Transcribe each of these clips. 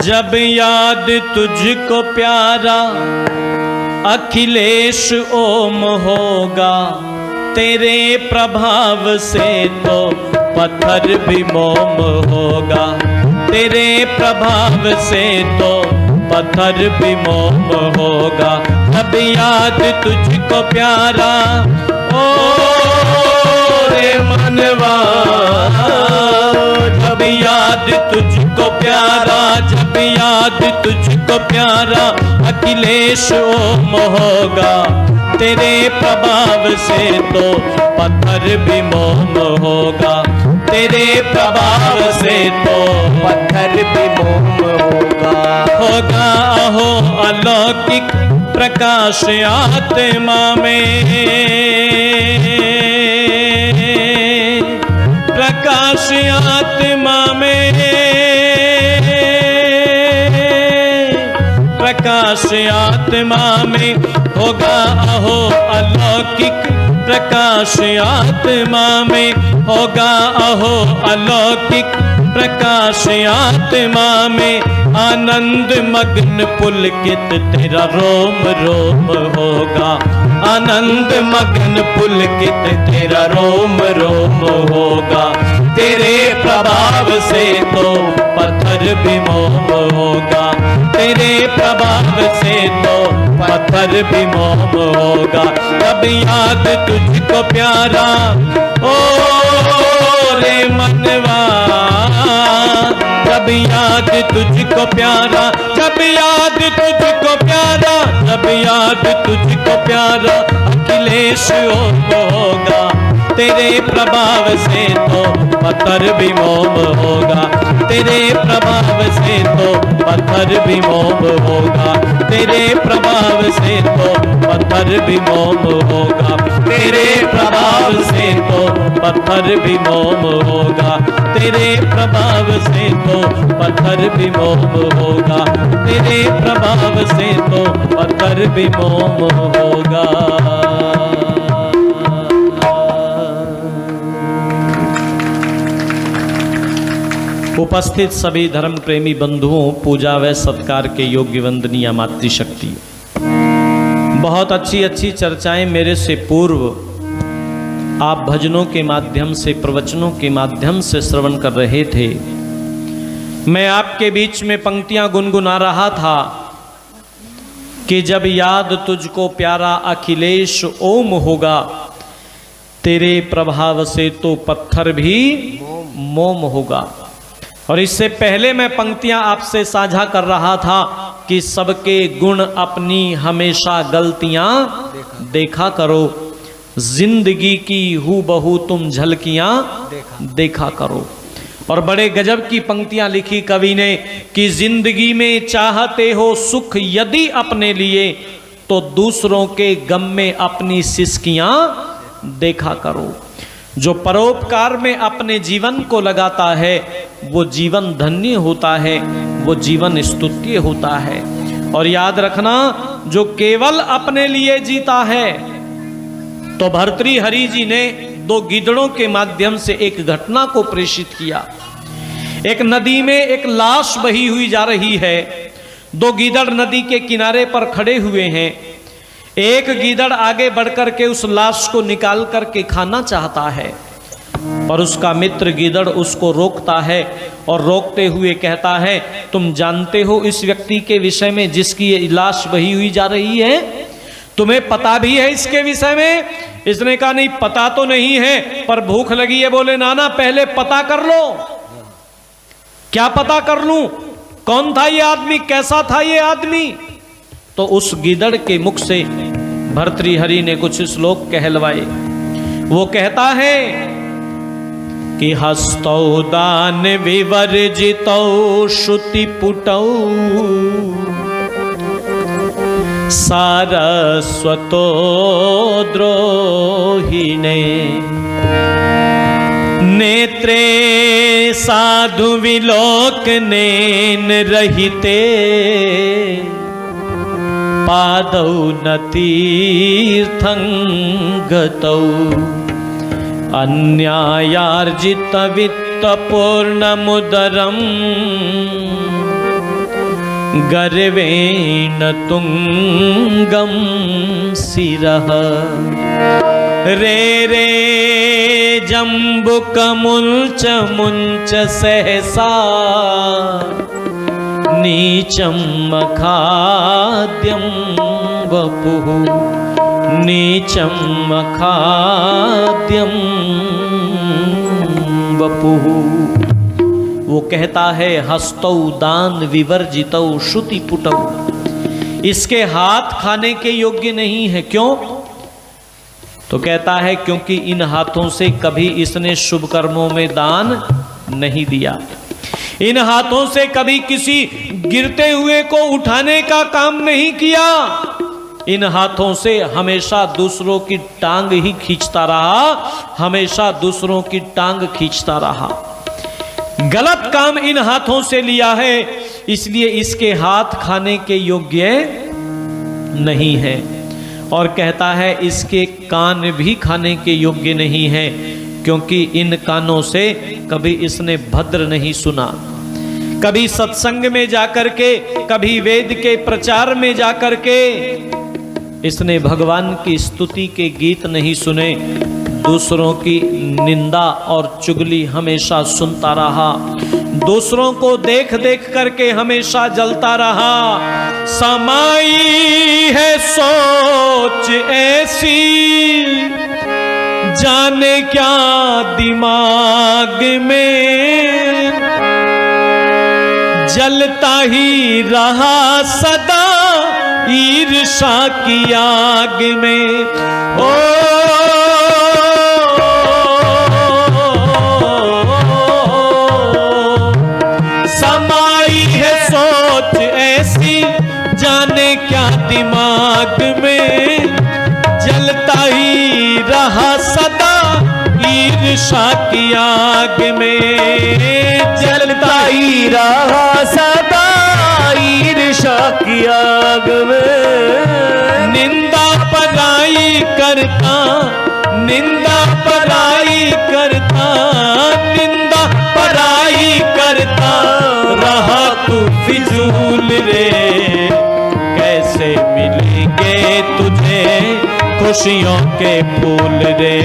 जब याद तुझको प्यारा अखिलेश ओम होगा, तेरे प्रभाव से तो पत्थर भी मोम होगा। तेरे प्रभाव से तो पत्थर भी मोम होगा। जब याद तुझको प्यारा ओ रे मनवा, जब याद तुझको प्यारा, जब याद तुझको प्यारा अखिलेश ओम होगा, तेरे प्रभाव से तो पत्थर भी मोम होगा। तेरे प्रभाव से तो पत्थर भी मोम होगा। होगा हो अलौकिक प्रकाश आत्मा में, प्रकाश आत्मा में, प्रकाश आत्मा में होगा अहो अलौकिक प्रकाश आत्मा में होगा अहो अलौकिक प्रकाश आत्मा में। आनंद मग्न पुलकित तेरा रोम रोम होगा। आनंद मग्न पुलकित तेरा रोम रोम होगा। तेरे प्रभाव से तो पत्थर भी मोम होगा। तेरे प्रभाव से तो पत्थर भी मोम होगा। तब याद तुझको प्यारा ओ रे मनवा, जब याद तुझको प्यारा, जब याद तुझको प्यारा, जब याद तुझको प्यारा अखिलेश होगा, तेरे प्रभाव से तो पत्थर भी मोम होगा। तेरे प्रभाव से तो पत्थर भी मोम होगा। तेरे प्रभाव से तो पत्थर भी मोम होगा। तेरे प्रभाव से तो पत्थर भी मोम होगा। तेरे प्रभाव से तो पत्थर भी मोम होगा। तेरे प्रभाव से तो पत्थर भी मोम होगा। उपस्थित सभी धर्म प्रेमी बंधुओं, पूजा व सत्कार के योग्य वंदनीय मातृशक्ति, बहुत अच्छी अच्छी चर्चाएं मेरे से पूर्व आप भजनों के माध्यम से, प्रवचनों के माध्यम से श्रवण कर रहे थे। मैं आपके बीच में पंक्तियां गुनगुना रहा था कि जब याद तुझको प्यारा अखिलेश ओम होगा, तेरे प्रभाव से तो पत्थर भी मोम होगा। और इससे पहले मैं पंक्तियां आपसे साझा कर रहा था कि सबके गुण अपनी हमेशा गलतियां देखा करो, जिंदगी की हूबहू तुम झलकियां देखा करो। और बड़े गजब की पंक्तियां लिखी कवि ने कि जिंदगी में चाहते हो सुख यदि अपने लिए, तो दूसरों के गम में अपनी सिसकियां देखा करो। जो परोपकार में अपने जीवन को लगाता है वो जीवन धन्य होता है, वो जीवन स्तुत्य होता है। और याद रखना, जो केवल अपने लिए जीता है, तो भर्तृहरि जी ने 2 गीदड़ों के माध्यम से एक घटना को प्रेषित किया। एक नदी में एक लाश बही हुई जा रही है। 2 गीदड़ नदी के किनारे पर खड़े हुए हैं। एक गीदड़ आगे बढ़कर के उस लाश को निकाल करके खाना चाहता है, पर उसका मित्र गीदड़ उसको रोकता है और रोकते हुए कहता है, तुम जानते हो इस व्यक्ति के विषय में जिसकी ये लाश बही हुई जा रही है? तुम्हें पता भी है इसके विषय में? इसने कहा नहीं, पता तो नहीं है, पर भूख लगी है। बोले नाना पहले पता कर लो। क्या पता कर लूं? कौन था ये आदमी, कैसा था ये आदमी? तो उस गीदड़ के मुख से भर्तृहरि ने कुछ श्लोक कहलवाए। वो कहता है कि हस्तौ दान विवर्जितौ श्रुति पुटौ सारस्वतो द्रोहिणे नेत्रे साधु विलोकनेन रहिते पादौ न तीर्थं गतौ अन्यायार्जित वित्त पूर्णमुदरम गर्वेण तुंगम शिरः रे रे जम्बुकमुंच मुंच सहसा नीचम मखाद्यम वपुः नीचम मखाद्यम वपुः। वो कहता है हस्तौ दान विवर्जितौ श्रुति पुटौ, इसके हाथ खाने के योग्य नहीं है। क्यों? तो कहता है क्योंकि इन हाथों से कभी इसने शुभ कर्मों में दान नहीं दिया, इन हाथों से कभी किसी गिरते हुए को उठाने का काम नहीं किया, इन हाथों से हमेशा दूसरों की टांग ही खींचता रहा, हमेशा दूसरों की टांग खींचता रहा। गलत काम इन हाथों से लिया है, इसलिए इसके हाथ खाने के योग्य नहीं है। और कहता है इसके कान भी खाने के योग्य नहीं है, क्योंकि इन कानों से कभी इसने भद्र नहीं सुना, कभी सत्संग में जाकर के, कभी वेद के प्रचार में जाकर के इसने भगवान की स्तुति के गीत नहीं सुने, दूसरों की निंदा और चुगली हमेशा सुनता रहा, दूसरों को देख देख करके हमेशा जलता रहा। समाई है सोच ऐसी जाने क्या दिमाग में, जलता ही रहा सदा ईर्षा की आग में। ओ समाई है सोच ऐसी जाने क्या दिमाग में, जलता ही रहा सदा ईर्षा की आग में, जलता ही रहा सदा ईर्षा की आग में। निंदा पराई करता, निंदा पराई करता, निंदा पराई करता रहा तू फिजूल रे। कैसे मिलेंगे तुझे खुशियों के फूल रे,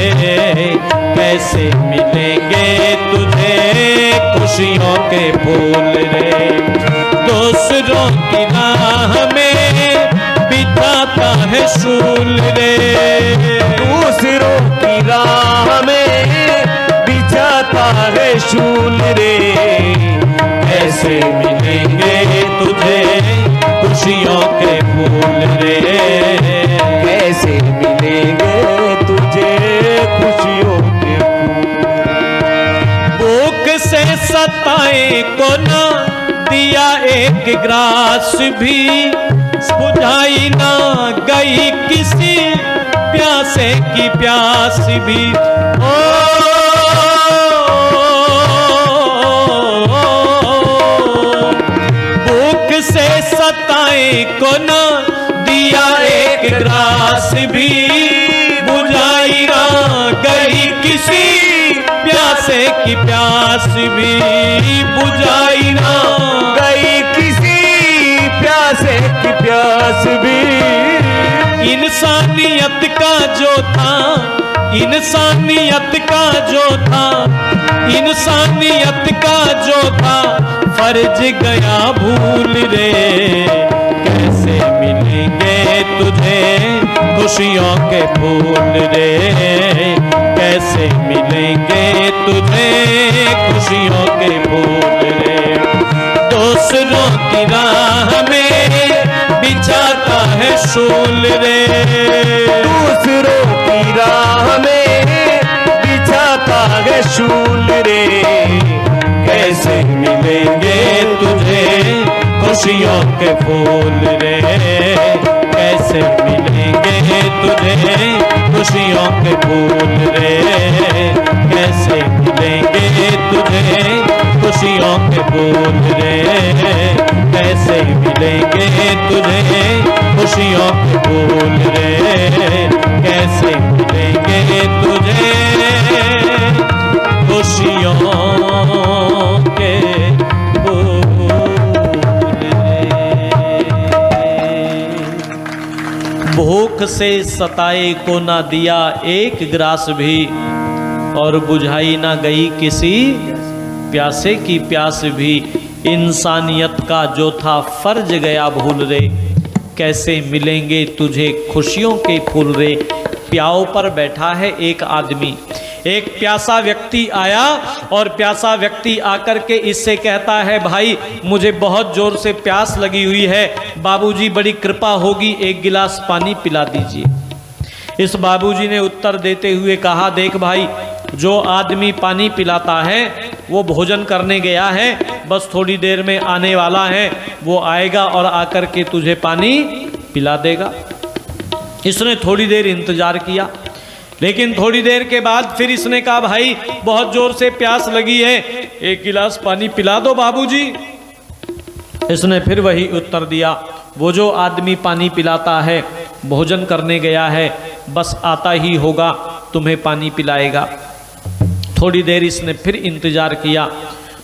कैसे मिलेंगे तुझे खुशियों के फूल रे। दूसरों की राह में बिठाता है शूल रे, दूसरों की राह में बिछाता है शूल रे। कैसे मिलेंगे तुझे खुशियों के फूल रे, कैसे मिलेंगे तुझे खुशियों के फूल। भूख से सताए को ना दिया एक ग्रास भी, बुझाई ना गई किसी प्यासे की प्यास भी। ओ भूख से सताए को ना दिया एक ग्रास भी, बुझाई ना गई किसी प्यासे की प्यास भी, बुझाई ना गई किसी प्यासे की प्यास भी। इंसानियत का जो था, इंसानियत का जो था, इंसानियत का जो था फर्ज गया भूल रे। कैसे मिलेंगे तुझे खुशियों के फूल रे, कैसे मिलेंगे तुझे खुशियों के फूल रे। दूसरों की राह में बिछाता है शूल रे, दूसरों की राह में बिछाता है शूल रे। कैसे मिलेंगे तुझे खुशियों के फूल रे, कैसे मिलेंगे तुझे खुशियों के फूल रे, कैसे मिलेंगे तुझे खुशियों के फूल रे, कैसे मिलेंगे तुझे खुशियों के फूल रे, कैसे मिलेंगे तुझे खुशियों के फूल रे। भूख से सताए को ना दिया एक ग्रास भी, और बुझाई ना गई किसी प्यासे की प्यास भी। इंसानियत का जो था फर्ज गया भूल रे, कैसे मिलेंगे तुझे खुशियों के फूल रे। प्याऊ पर बैठा है एक आदमी, एक प्यासा व्यक्ति आया और प्यासा व्यक्ति आकर के इससे कहता है, भाई मुझे बहुत जोर से प्यास लगी हुई है, बाबूजी बड़ी कृपा होगी एक गिलास पानी पिला दीजिए। इस बाबूजी ने उत्तर देते हुए कहा, देख भाई, जो आदमी पानी पिलाता है वो भोजन करने गया है, बस थोड़ी देर में आने वाला है, वो आएगा और आकर के तुझे पानी पिला देगा। इसने थोड़ी देर इंतजार किया, लेकिन थोड़ी देर के बाद फिर इसने कहा, भाई बहुत जोर से प्यास लगी है, एक गिलास पानी पिला दो बाबूजी। इसने फिर वही उत्तर दिया, वो जो आदमी पानी पिलाता है भोजन करने गया है, बस आता ही होगा तुम्हें पानी पिलाएगा। थोड़ी देर इसने फिर इंतजार किया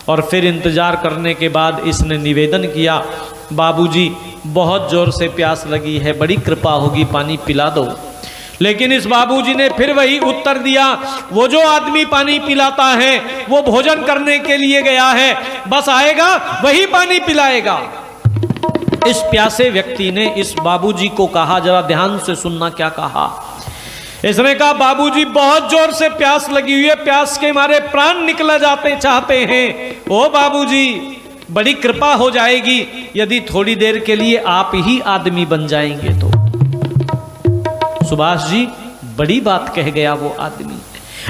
और फिर इंतजार करने के बाद इसने निवेदन किया, बाबूजी बहुत जोर से प्यास लगी है, बड़ी कृपा होगी पानी पिला दो। लेकिन इस बाबूजी ने फिर वही उत्तर दिया, वो जो आदमी पानी पिलाता है वो भोजन करने के लिए गया है, बस आएगा वही पानी पिलाएगा। इस प्यासे व्यक्ति ने इस बाबूजी को कहा, जरा ध्यान से सुनना क्या कहा। इसने कहा, बाबूजी बहुत जोर से प्यास लगी हुई है, प्यास के मारे प्राण निकला जाते चाहते हैं। ओ बाबूजी बड़ी कृपा हो जाएगी यदि थोड़ी देर के लिए आप ही आदमी बन जाएंगे तो। सुभाष जी बड़ी बात कह गया वो आदमी,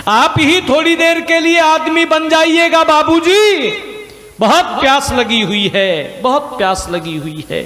आप ही थोड़ी देर के लिए आदमी बन जाइएगा बाबूजी, बहुत प्यास लगी हुई है, बहुत प्यास लगी हुई है।